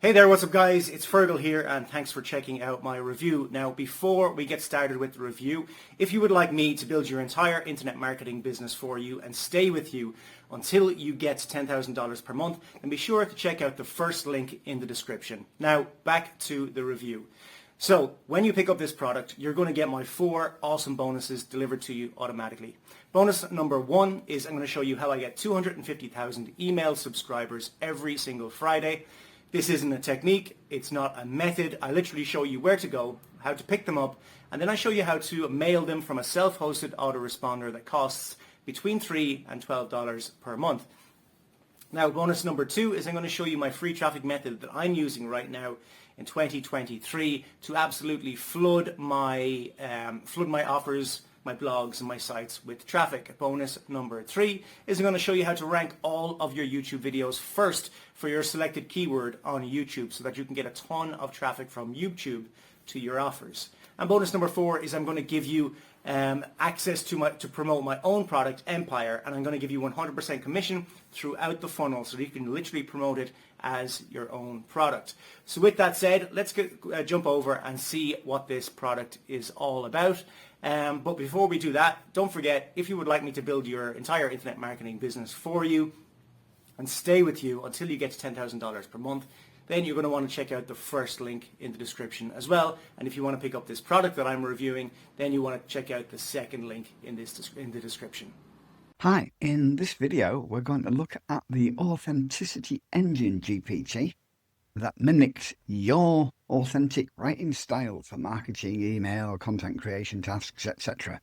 Hey there, what's up guys? It's Fergal here and thanks for checking out my review. Now before we get started with the review, if you would like me to build your entire internet marketing business for you and stay with you until you get $10,000 per month, then be sure to check out the first link in the description. Now back to the review. So when you pick up this product, you're going to get my 4 awesome bonuses delivered to you automatically. Bonus number 1 is I'm going to show you how I get 250,000 email subscribers every single Friday. This isn't a technique, it's not a method. I literally show you where to go, how to pick them up, and then I show you how to mail them from a self-hosted autoresponder that costs between $3 and $12 per month. Now, bonus number 2 is I'm going to show you my free traffic method that I'm using right now in 2023 to absolutely flood my offers, my blogs and my sites with traffic. Bonus number 3 is I'm going to show you how to rank all of your YouTube videos first for your selected keyword on YouTube so that you can get a ton of traffic from YouTube to your offers. And bonus number 4 is I'm going to give you access to promote my own product, Empire, and I'm going to give you 100% commission throughout the funnel so that you can literally promote it as your own product. So with that said, let's jump over and see what this product is all about. But before we do that, don't forget, if you would like me to build your entire internet marketing business for you and stay with you until you get to $10,000 per month, then you're going to want to check out the first link in the description as well. And if you want to pick up this product that I'm reviewing, then you want to check out the second link in the description. Hi, in this video we're going to look at the Authenticity Engine GPT that mimics your authentic writing style for marketing, email, content creation tasks, etc.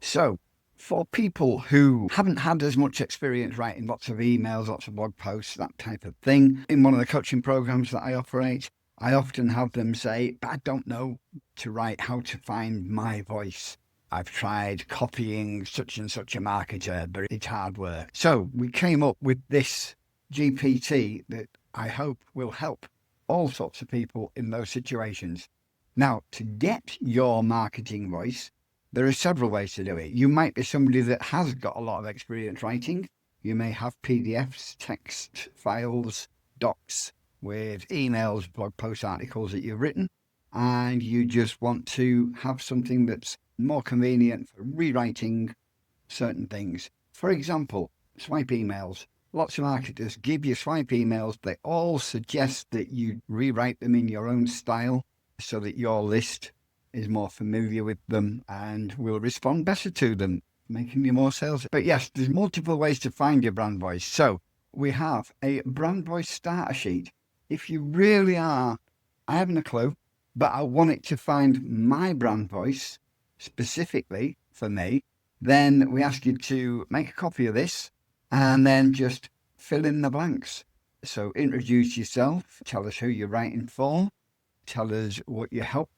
So, for people who haven't had as much experience writing lots of emails, lots of blog posts, that type of thing, in one of the coaching programs that I operate, I often have them say, but I don't know to write how to find my voice. I've tried copying such and such a marketer, but it's hard work. So we came up with this GPT that I hope will help all sorts of people in those situations. Now, to get your marketing voice, there are several ways to do it. You might be somebody that has got a lot of experience writing. You may have PDFs, text files, docs with emails, blog post articles that you've written, and you just want to have something that's more convenient for rewriting certain things. For example, swipe emails. Lots of marketers give you swipe emails. They all suggest that you rewrite them in your own style so that your list is more familiar with them and will respond better to them, making you more sales. But yes, there's multiple ways to find your brand voice. So we have a brand voice starter sheet. If you really are, I haven't a clue, but I want it to find my brand voice specifically for me, then we ask you to make a copy of this and then just fill in the blanks. So introduce yourself, tell us who you're writing for, tell us what you hope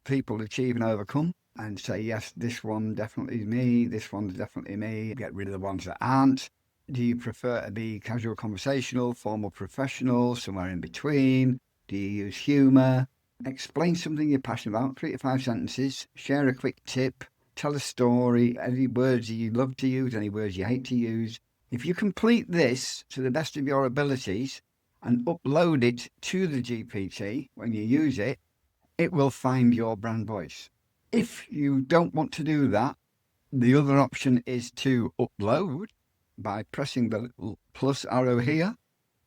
people achieve and overcome, and say, yes, this one definitely is me, this one's definitely me, get rid of the ones that aren't. Do you prefer to be casual conversational, formal professional, somewhere in between? Do you use humour? Explain something you're passionate about, 3 to 5 sentences, share a quick tip, tell a story, any words you love to use, any words you hate to use. If you complete this to the best of your abilities and upload it to the GPT when you use it, it will find your brand voice. If you don't want to do that, the other option is to upload by pressing the little plus arrow here.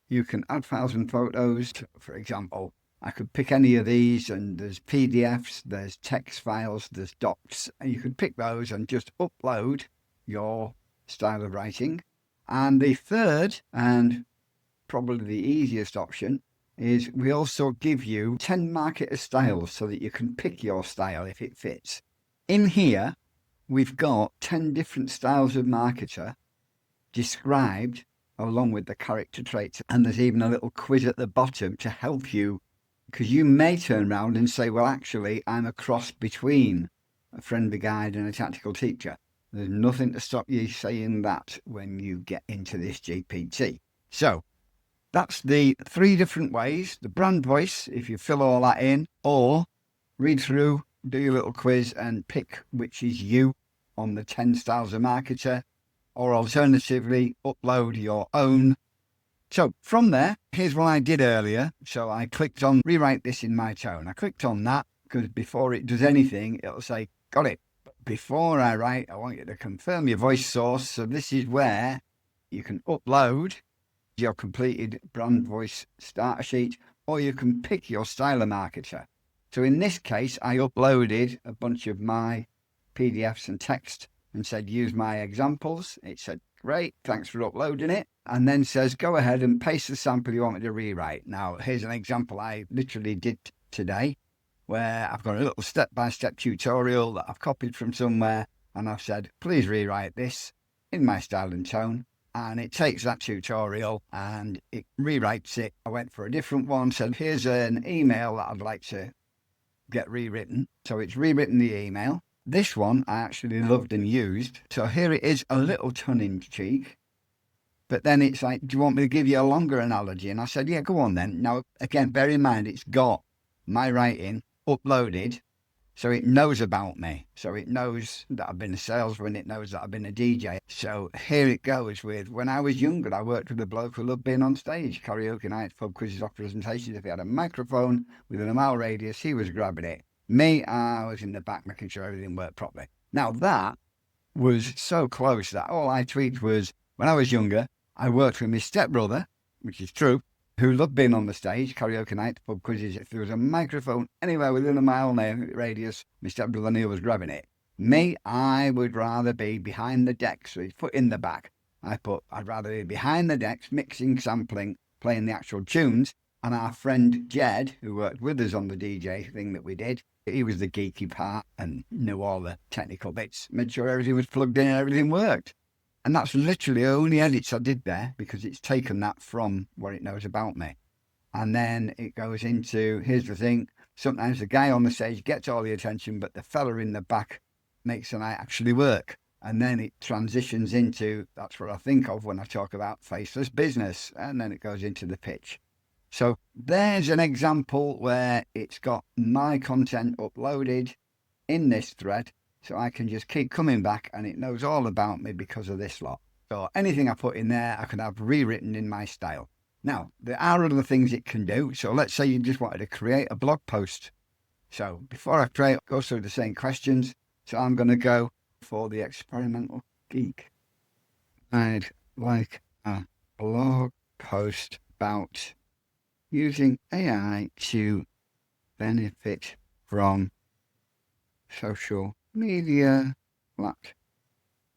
You can add files and photos. For example, I could pick any of these, and there's PDFs, there's text files, there's docs, and you could pick those and just upload your style of writing. And the third, and probably the easiest option, is we also give you 10 marketer styles so that you can pick your style if it fits. In here, we've got 10 different styles of marketer described along with the character traits. And there's even a little quiz at the bottom to help you, because you may turn around and say, well, actually, I'm a cross between a friendly guide and a tactical teacher. There's nothing to stop you saying that when you get into this GPT. So that's the 3 different ways. The brand voice, if you fill all that in, or read through, do your little quiz and pick which is you on the 10 styles of marketer, or alternatively, upload your own So from there, here's what I did earlier. So I clicked on rewrite this in my tone. I clicked on that because before it does anything, it'll say, got it. But before I write, I want you to confirm your voice source. So this is where you can upload your completed brand voice starter sheet, or you can pick your styler marketer. So in this case, I uploaded a bunch of my PDFs and text and said, use my examples. It said, great, thanks for uploading it. And then says, go ahead and paste the sample you want me to rewrite. Now, here's an example I literally did today, where I've got a little step-by-step tutorial that I've copied from somewhere, and I've said, please rewrite this in my style and tone. And it takes that tutorial and it rewrites it. I went for a different one, said, here's an email that I'd like to get rewritten. So it's rewritten the email. This one I actually loved and used. So here it is, a little tongue-in-cheek. But then it's like, do you want me to give you a longer analogy? And I said, yeah, go on then. Now, again, bear in mind, it's got my writing uploaded, so it knows about me. So it knows that I've been a salesman. It knows that I've been a DJ. So here it goes with, when I was younger, I worked with a bloke who loved being on stage, karaoke nights, pub quizzes, off presentations. If he had a microphone within a mile radius, he was grabbing it. Me, I was in the back making sure everything worked properly. Now that was so close that all I tweaked was, when I was younger, I worked with my stepbrother, which is true, who loved being on the stage, karaoke night, pub quizzes. If there was a microphone anywhere within a mile radius, my stepbrother Neil was grabbing it. Me, I would rather be behind the decks, so he's put in the back. I'd rather be behind the decks, mixing, sampling, playing the actual tunes. And our friend Jed, who worked with us on the DJ thing that we did, he was the geeky part and knew all the technical bits, made sure everything was plugged in and everything worked. And that's literally the only edits I did there, because it's taken that from what it knows about me. And then it goes into, here's the thing, sometimes the guy on the stage gets all the attention, but the fella in the back makes the night actually work. And then it transitions into, that's what I think of when I talk about faceless business. And then it goes into the pitch. So there's an example where it's got my content uploaded in this thread. So I can just keep coming back and it knows all about me because of this lot. So anything I put in there, I can have rewritten in my style. Now, there are other things it can do. So let's say you just wanted to create a blog post. So before I create, go through the same questions. So I'm going to go for the experimental geek. I'd like a blog post about using AI to benefit from social media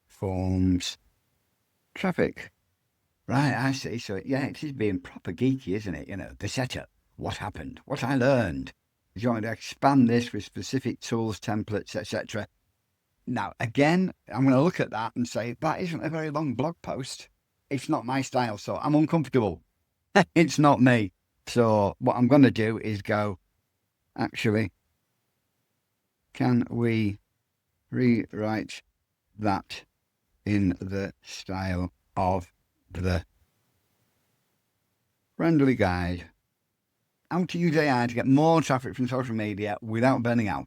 platforms traffic. Right, I see. So yeah, it is being proper geeky, isn't it? You know, the setup, what happened, what I learned. Do you want to expand this with specific tools, templates, etc.? Now, again, I'm going to look at that and say, that isn't a very long blog post. It's not my style, so I'm uncomfortable. It's not me. So what I'm going to do is go, actually, can we rewrite that in the style of the friendly guide? How to use AI to get more traffic from social media without burning out.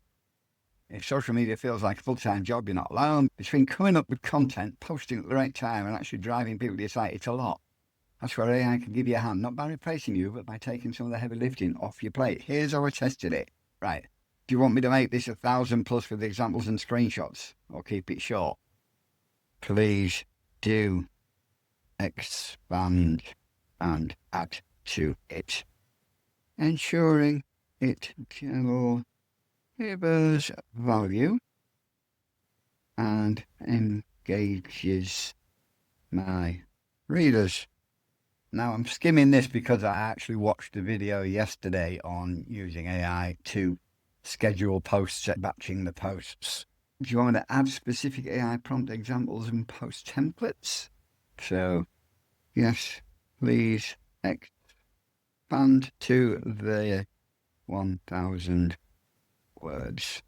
If social media feels like a full-time job, you're not alone. Between coming up with content, posting at the right time, and actually driving people to your site, it's a lot. That's where AI can give you a hand, not by replacing you, but by taking some of the heavy lifting off your plate. Here's how I tested it. Right. Do you want me to make this 1,000 plus with examples and screenshots, or keep it short? Please do expand and add to it, ensuring it delivers value and engages my readers. Now, I'm skimming this because I actually watched a video yesterday on using AI to schedule posts, batching the posts. Do you want me to add specific AI prompt examples and post templates? So, yes, please expand to the 1,000 words.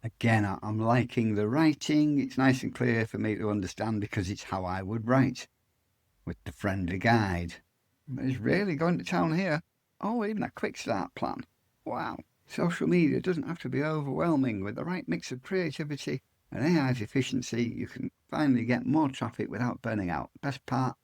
Again, I'm liking the writing. It's nice and clear for me to understand because it's how I would write with the friendly guide. It's really going to town here. Oh, even a quick start plan. Wow. Social media doesn't have to be overwhelming. With the right mix of creativity and AI's efficiency, you can finally get more traffic without burning out. Best part,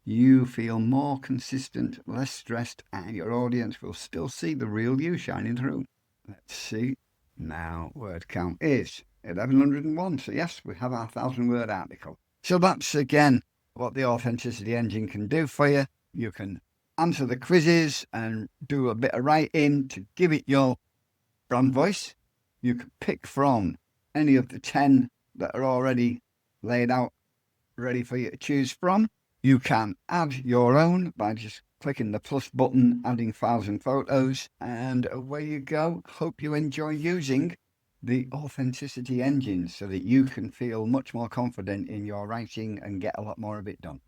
you feel more consistent, less stressed, and your audience will still see the real you shining through. Let's see. Now, word count is 1101. So yes, we have our 1,000-word article. So that's, again, what the Authenticity Engine can do for you. You can answer the quizzes and do a bit of writing to give it your brand voice. You can pick from any of the 10 that are already laid out, ready for you to choose from. You can add your own by just clicking the plus button, adding files and photos, and away you go. Hope you enjoy using the Authenticity Engine so that you can feel much more confident in your writing and get a lot more of it done.